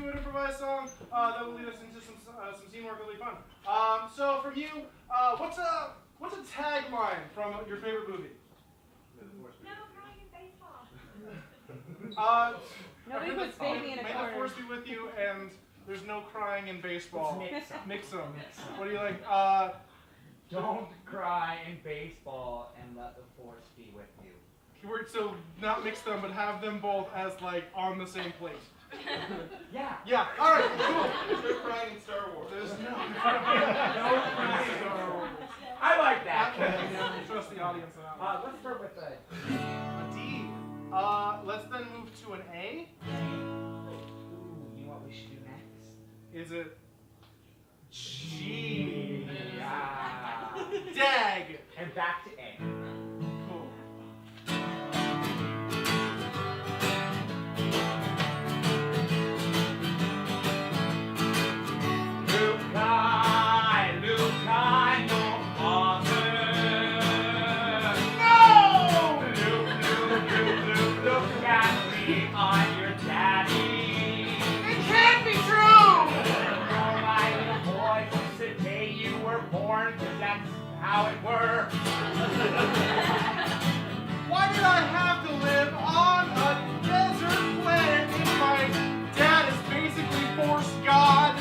to an improvised song that will lead us into some scene work that'll be fun. So from you, what's a tagline from your favorite movie? No crying in baseball. Nobody puts baby in a May corner. the force be with you, and there's no crying in baseball. Mix them. What do you like? Don't cry in baseball and let the force be with you. So not mix them, but have them both as like on the same plate. Yeah. Yeah. All right. Cool. There's no crying in Star Wars. There's no. No crying. I like that. Trust the audience on that one. Let's start with A D. Let's then move to an A. Ooh, you know what we should do next? Is it G. Yeah. Dag? And back to A. Cool. Luke, no father. No! Luke, look at me, I'm your daddy. It can't be true! You're my little boy since the day you were born, 'cause that's how it works. Why did I have to live on a desert planet if my dad is basically Force God?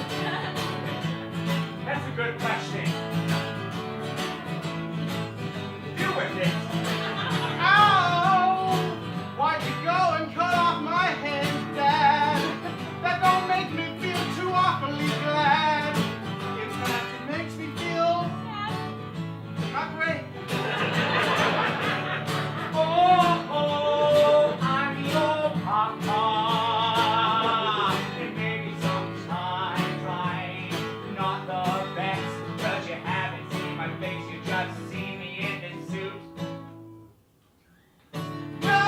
That's a good question. Deal with it. Ow! Why'd you go and cut off my head, Dad? That don't make me feel too awfully glad. In fact, it makes me feel not great. Oh, I'm your papa. And maybe sometimes I'm not the best, 'cause you haven't seen my face, you just see me in this suit. No!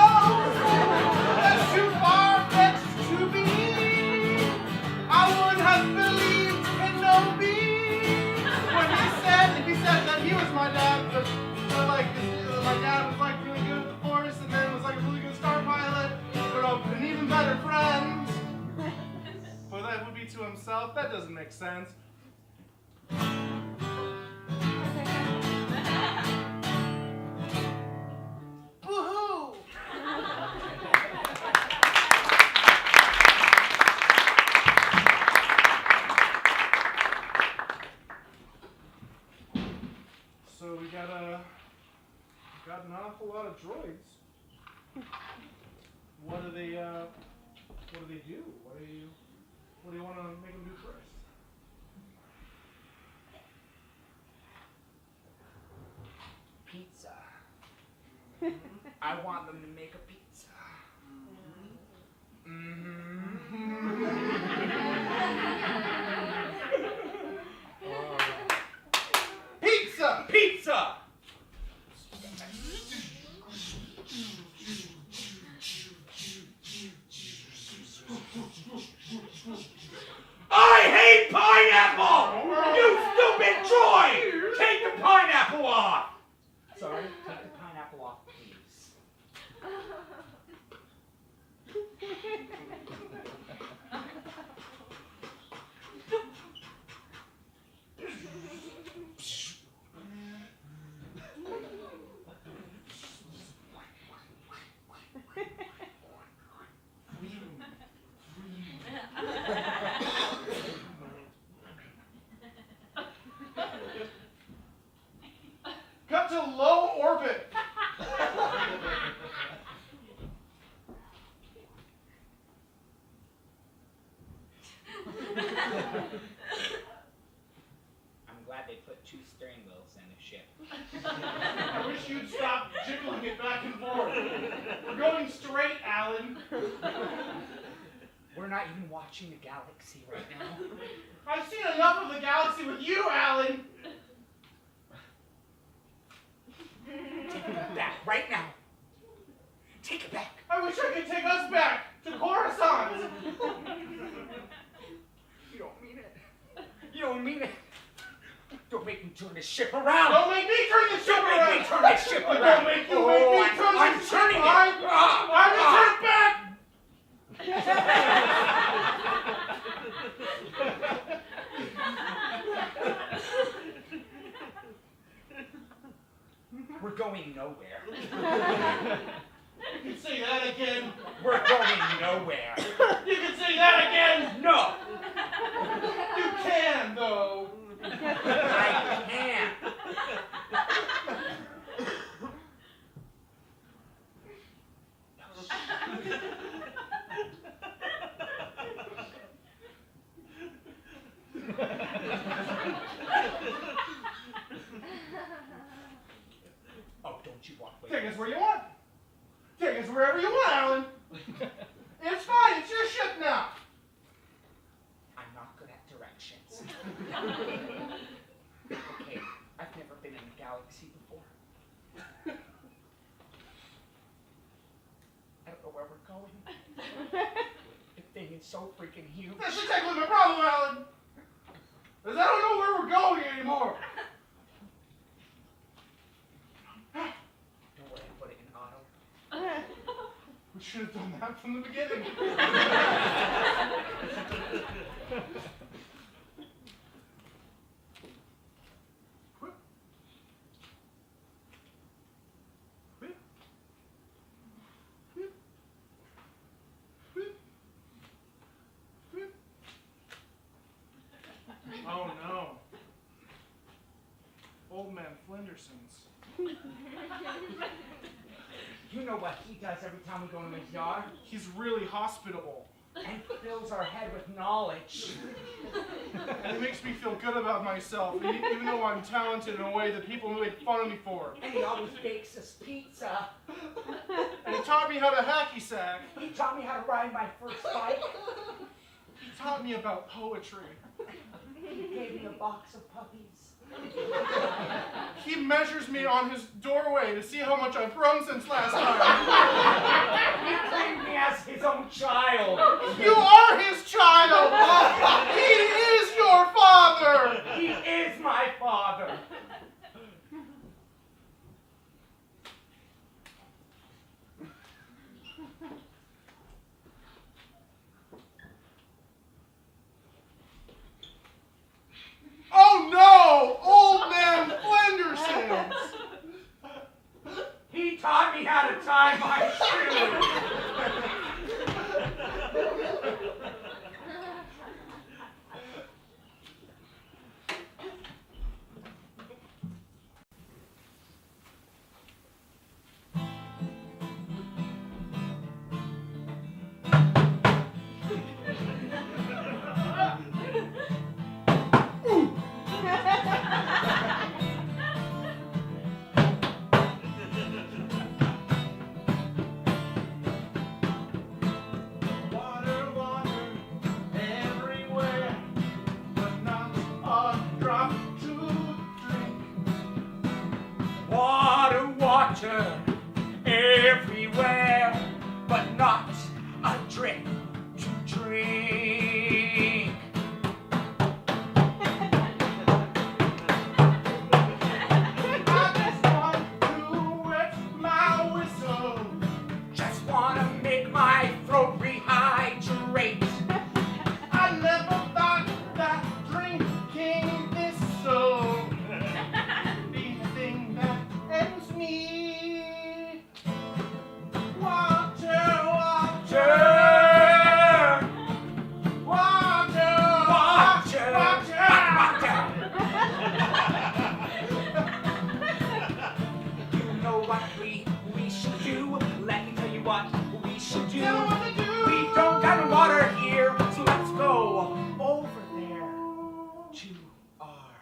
That's too far-fetched to believe. I would have believed in no me when he said that he was my dad, but like my dad was like really good at the force, and then was like a really good star pilot, but an even better friend. But that would be to himself. That doesn't make sense. Woohoo! So we got an awful lot of droids. What do they do? What do you want to make them do first? Pizza. I want them to make a pizza. Pizza! Pizza! I hate pineapple! You stupid droid! Take the pineapple off! Sorry, take the pineapple off, please. Cut to low orbit. I'm glad they put 2 steering wheels in a ship. I wish you'd stop jiggling it back and forth. We're going straight, Alan. We're not even watching the galaxy right now. I've seen enough of the galaxy with you, Alan. Take it back right now. Take it back. I wish I could take us back to Coruscant. You don't mean it. You don't mean it. Don't make me turn this ship around. Don't make me turn the ship Don't around. make me turn this ship around. Don't make you make me turn the I'm ship turning it. around. I'm gonna turn it back. going nowhere. You can say that again. We're going nowhere. You can say that again. No, You can, though. I can't. Oh, don't you walk away. Take us where you want. Take us wherever you want, Alan. It's fine. It's your ship now. I'm not good at directions. Okay, I've never been in a galaxy before. I don't know where we're going. The thing is so freaking huge. That's exactly my problem, Alan. Is I don't know where we're going anymore. Don't worry, I put it in auto. We should have done that from the beginning. Oh no. Old man Flenderson's. You know what he does every time we go in his yard? He's really hospitable. And fills our head with knowledge. And it makes me feel good about myself, even though I'm talented in a way that people make fun of me for. And he always bakes us pizza. And he taught me how to hacky sack. He taught me how to ride my first bike. He taught me about poetry. He gave me a box of puppies. He measures me on his doorway to see how much I've grown since last time. He claimed me as his own child. You are his child! He is your father! He is my father. Oh no! Old man Flenderson's! He taught me how to tie my shoes. Water, water, everywhere, but not a drop to drink. Water, water, everywhere, but not a drip to drink. I just want to wet my whistle. Just wanna make my throat rehydrate. I never thought that drinking this so be the thing that ends me. Water, water, water, Water, water. You know what we should do? Let me tell you what we should do. Tell me what to do. We don't got no water here, so let's go over there to our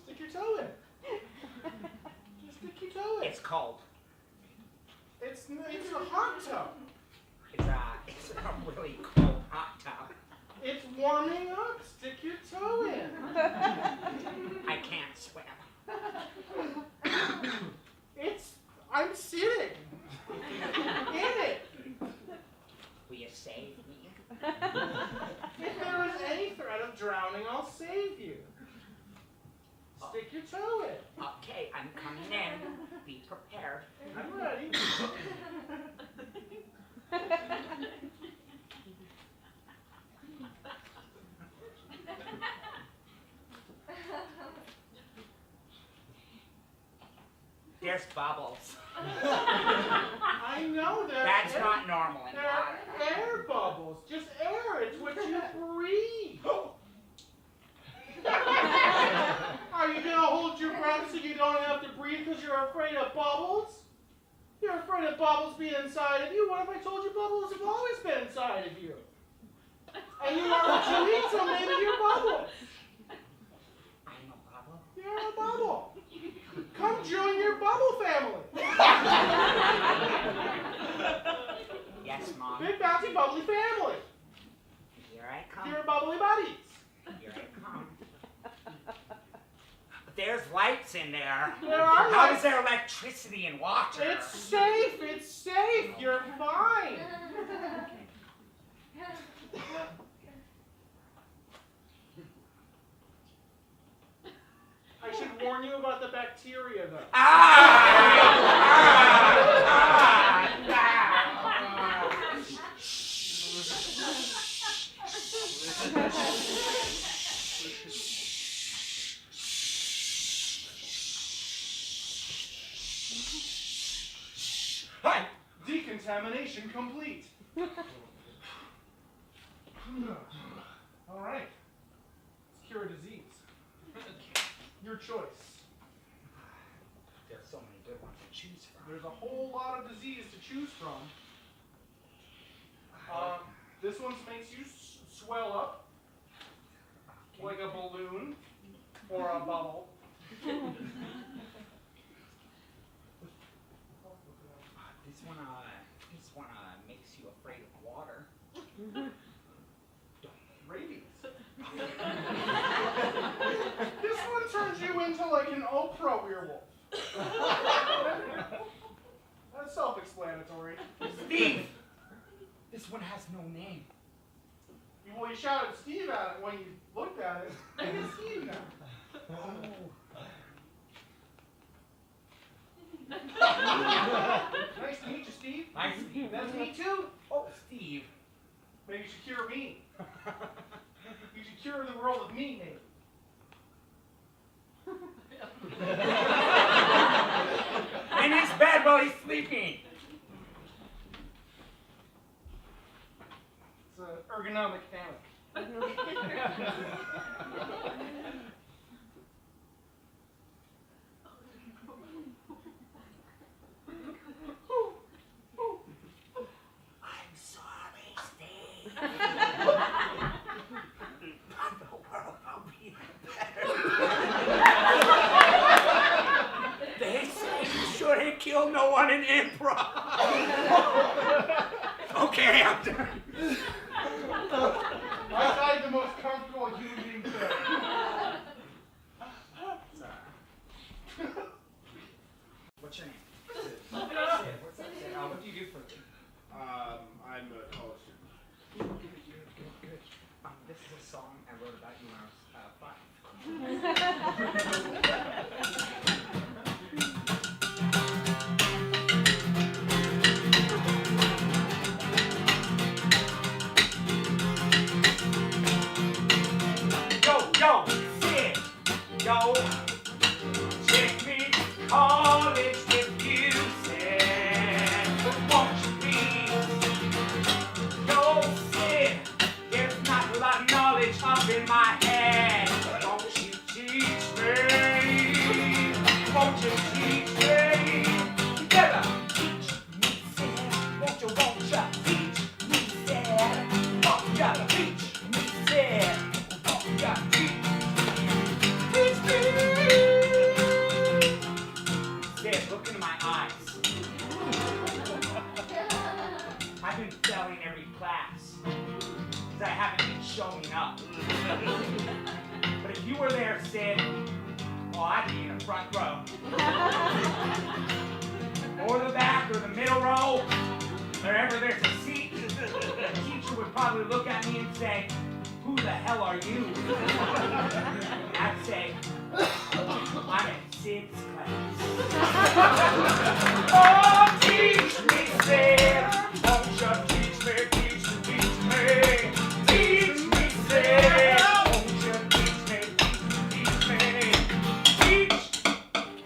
Stick your toe in. Just stick your toe in. It's called. It's a hot toe. It's a really cold hot tub. It's warming up. Stick your toe in. I can't swim. I'm sitting in it. Will you save me? If there is any threat of drowning, I'll save you. Stick your toe in. Okay, I'm coming in. Be prepared. I'm ready. There's bubbles. I know that. That's not normal in They're water. air bubbles. Just air. It's what you breathe. Are you going to hold your breath so you don't have to breathe because you're afraid of bubbles? You're afraid of bubbles being inside of you. What if I told you bubbles have always been inside of you? And you are what you eat, so maybe you're bubbles. I'm a bubble. You're a bubble. Come join your bubble family. Yes, Mom. Big bouncy bubbly family. Here I come. You're bubbly buddies. Here I come. But there's lights in there. There are How lights. is there electricity in water? It's safe. It's safe. You're fine. I should warn you about the bacteria, though. Hi. Decontamination complete. All right. Let's cure a disease. Your choice. There's so many good ones to choose from. There's a whole lot of disease to choose from. This one makes you swell up like a balloon or a bubble. This one makes you afraid of water. Rabies. This one turns you into like an Oprah werewolf. That's self-explanatory. Steve! This one has no name. Well, you shouted Steve at it when you looked at it. It's Steve now. Nice to meet you, Steve. Hi, Steve. That's me too. Oh, Steve. Maybe you should cure me. You should cure the world of me, maybe. In his bed while he's sleeping. It's an ergonomic hammock. I'm sorry, Steve. But the world will be better. They say you shouldn't kill no one in improv. Okay, I'm done. I died the most comfortable human being could. What's your name? Sid. What's up, Sid? What do you do for a living? I'm a college student. Good. This is a song I wrote about you when I was 5. in the front row. Or the back, or the middle row. Wherever there's a seat, the teacher would probably look at me and say, "Who the hell are you?" I'd say, "I'm in Sid's class." Oh, teach me, Sid. Won't you teach me, teach me, teach me. Teach me, Sid. Won't you teach me, teach me.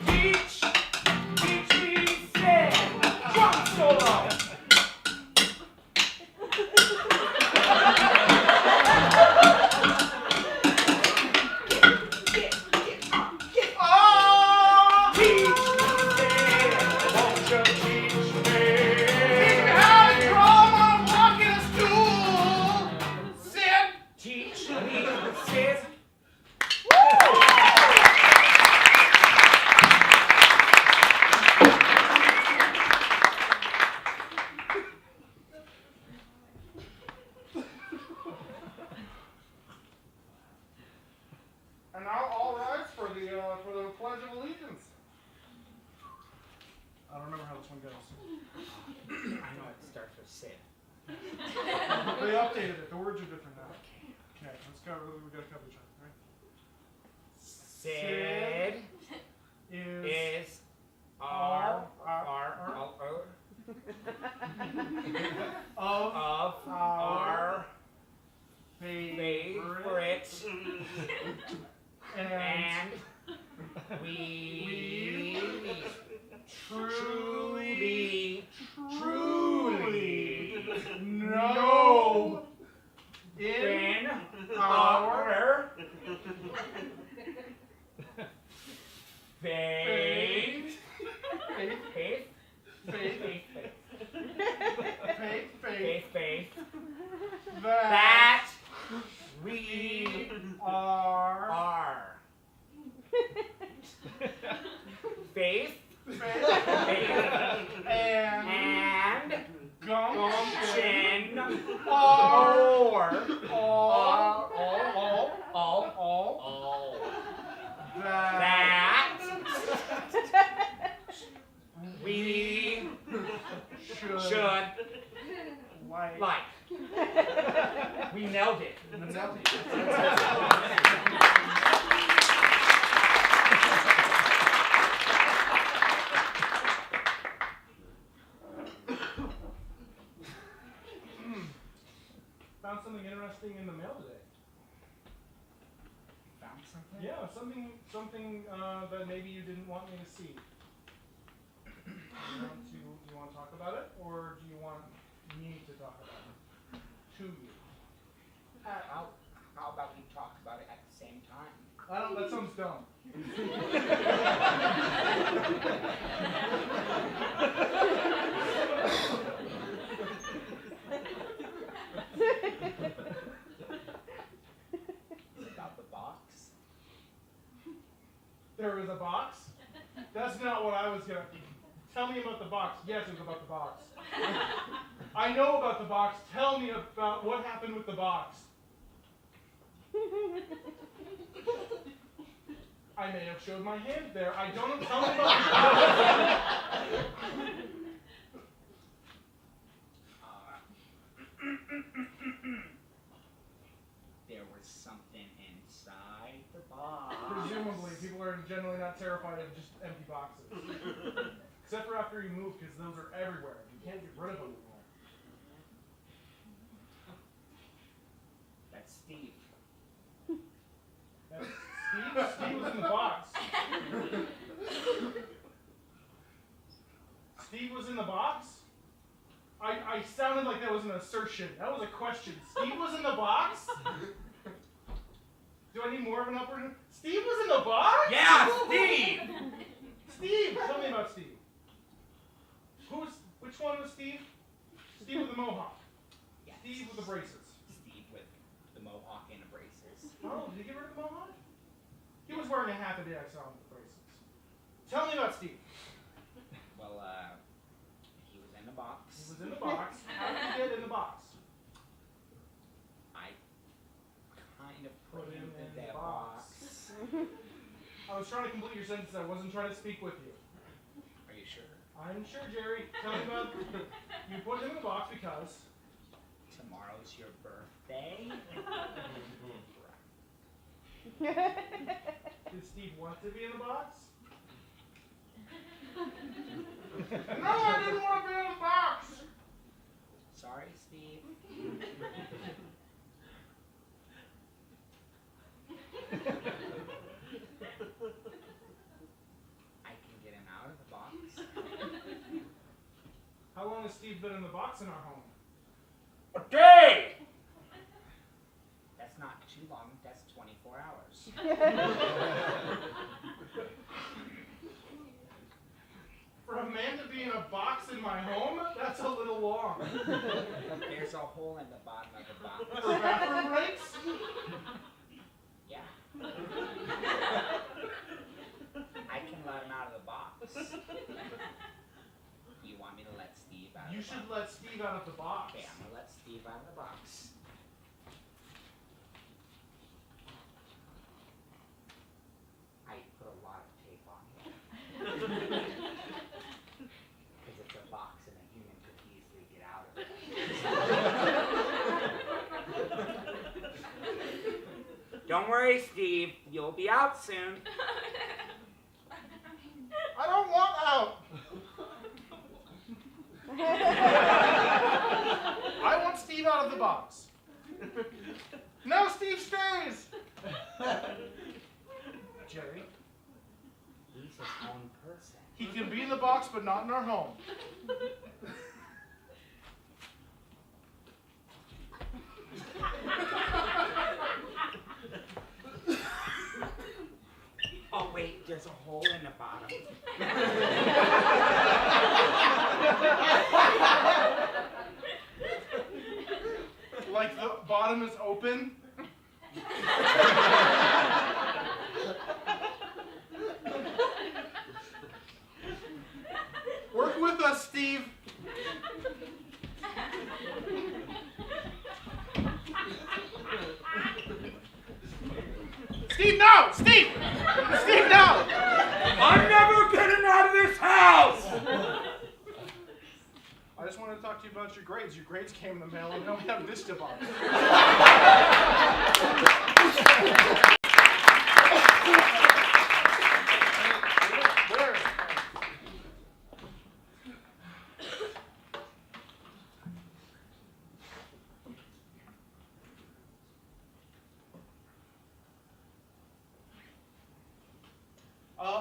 Teach me, Sid. Drum solo. And now all rise for the Pledge of Allegiance. I don't remember how this one goes. I know it starts with Sid. They updated it. The words are different now. Okay, let's go. We gotta cover each other, right? Sid is our of our favorite and we truly know in our faith that we are faith and gumption all that we should like. We nailed it. Found something interesting in the mail today. Found something? Yeah, something that maybe you didn't want me to see. Do you want to talk about it, or do you want me to talk about it to you? How about we talk about it at the same time? That sounds dumb. About the box? There was a box? That's not what I was gonna. Tell me about the box. Yes, it was about the box. I know about the box. Tell me about what happened with the box. I may have showed my hand there. I don't know. Tell me about the box. There was something inside the box. Presumably, people are generally not terrified of just empty boxes. Except for after you move, because those are everywhere. You can't get rid of them anymore. That's Steve. That's Steve? Steve was in the box. Steve was in the box? I sounded like that was an assertion. That was a question. Steve was in the box? Do I need more of an upward? Steve was in the box? Yeah, Steve! Steve! Tell me about Steve. Which one was Steve? Steve with the mohawk. Yes. Steve with the braces. Steve with the mohawk and the braces. Oh, did he get rid of the mohawk? He was wearing a hat the day I saw him with the braces. Tell me about Steve. Well, he was in the box. He was in the box. How did he get in the box? I kind of put him in the that box. box. I was trying to complete your sentence. I wasn't trying to speak with you. Are you sure? I'm sure, Jerry. Tell me about. You put him in the box because. Tomorrow's your birthday? Did Steve want to be in the box? No, I didn't want to be in the box. Sorry, Steve. I can get him out of the box. How long has Steve been in the box in our home? A day! That's not too long. That's 24 hours. For a man to be in a box in my home, that's a little long. There's a hole in the bottom of the box. For bathroom breaks? Yeah. I can let him out of the box. You want me to let Steve out of You the box? should let Steve out of the box. Okay, I'm gonna let Steve out of the box. I put a lot of tape on here. Because it's a box and a human could easily get out of it. Don't worry, Steve. You'll be out soon. I don't want out. I want Steve out of the box. No, Steve stays. Jerry, He's his own person. he can be in the box, but not in our home. Oh, wait, there's a hole in the bottom. Like the bottom is open. Work with us, Steve. Steve, no! Steve! Steve, no! I'm never getting out of this house! I just wanted to talk to you about your grades. Your grades came in the mail and now we have this to box. Where?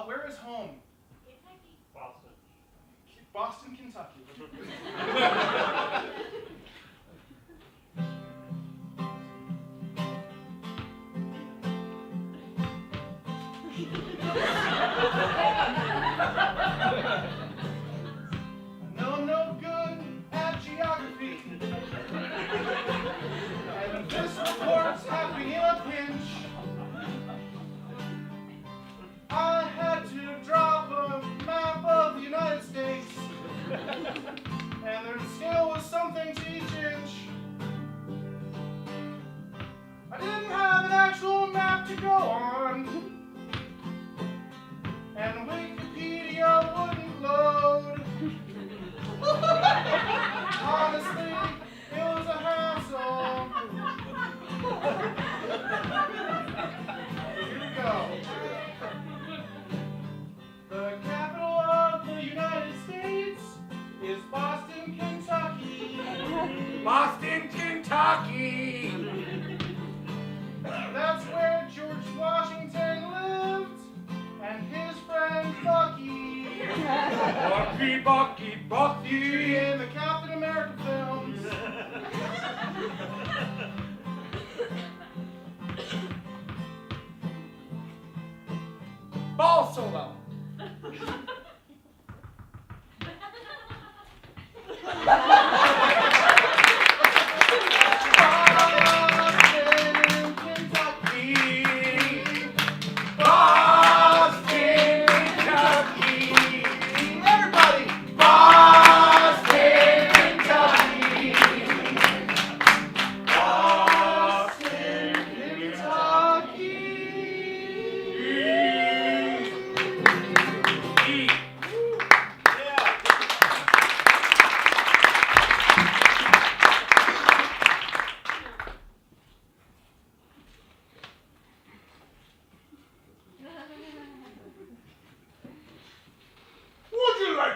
Where is home? Kentucky. Boston, Kentucky. No, I'm no good at geography. And this report's happy in a pinch. I had to drop a map of the United States. And there still was something to each inch. I didn't have an actual map to go on. And Wikipedia wouldn't load. Honestly, it was a hassle. Here we go. The capital of the United States is Boston, Kentucky. Boston, Kentucky! That's where George Washington lived, and his friend Bucky. Bucky, Bucky, Bucky! In the Captain America films. Ball solo! Boston, Kentucky. Boston, Kentucky! Everybody. Boston,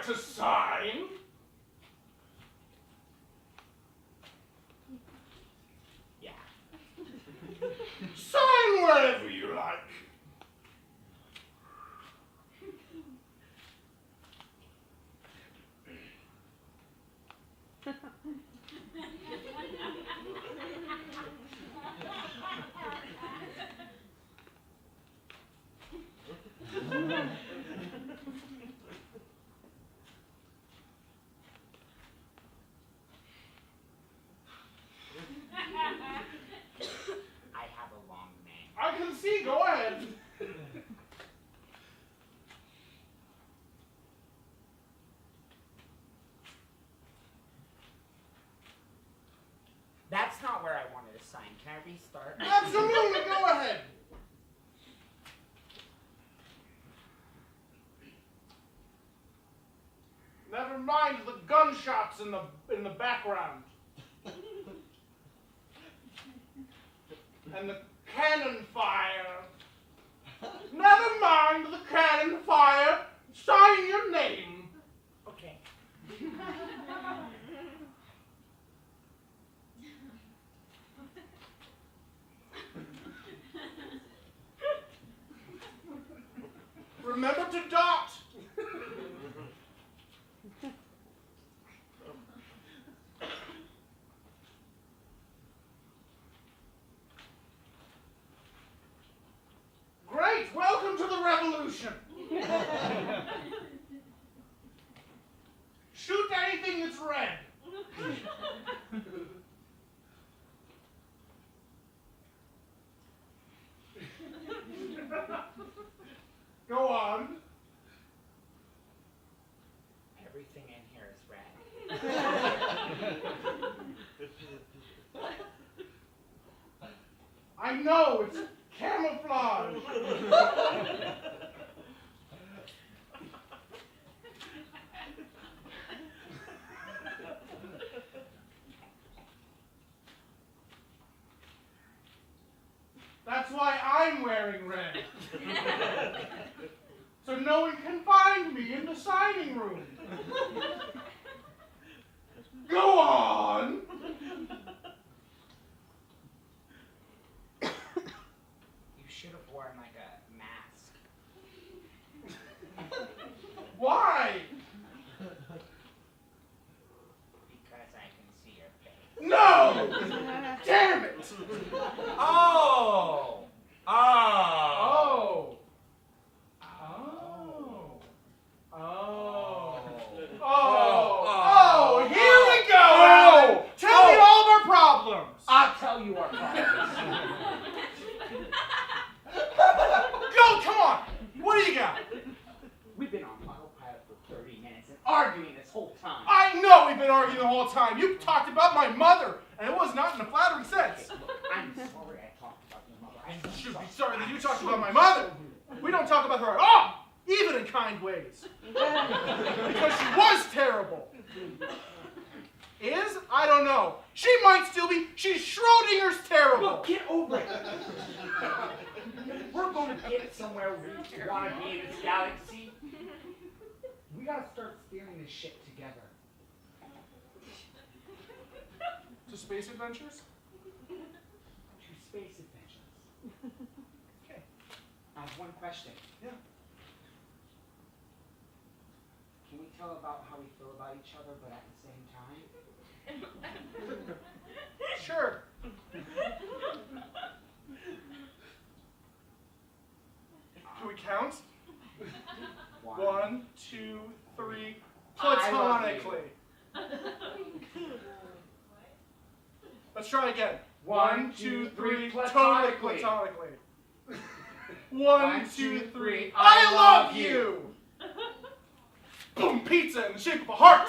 to sign. Yeah. Sign wherever you like. I have a long name. I can see, go ahead. That's not where I wanted to sign. Can I restart? Absolutely, go ahead. Never mind the gunshots in the background. And the cannon fire. Never mind the cannon fire. Sign your name. Okay. Remember to dot. Great, welcome to the revolution. Shoot anything that's red. Go on. Everything in here is red. I know, it's camouflage. That's why I'm wearing red. So no one can find me in the signing room. Go on. You should have worn like a mask. Why? Because I can see your face. No! Damn it! Oh! Oh! Oh. Oh. Oh. Oh. Here we go! Oh. Tell me all of our problems! I'll tell you our problems. Go, come on! What do you got? We've been on autopilot for 30 minutes and arguing this whole time. I know we've been arguing the whole time. You talked about my mother, and it was not in a flattering sense. Okay, look, I'm sorry I talked about your mother. You should be sorry that you talked about my mother. We don't talk about her at all, even in kind ways. Because she was terrible. Is? I don't know. She might still be. She's Schrodinger's terrible. Look, get over it. We're going to get somewhere we want to be in this galaxy. We got to start steering this shit together. To space adventures? To space adventures. Okay. I have one question. Yeah. Can we tell about how we feel about each other, but at the same time? Sure. Can we count? 1, 2, 3. Platonically. Let's try again. 1, 2, 3. Totally platonically. 1, 2, 3. I love you. Boom! Pizza in the shape of a heart.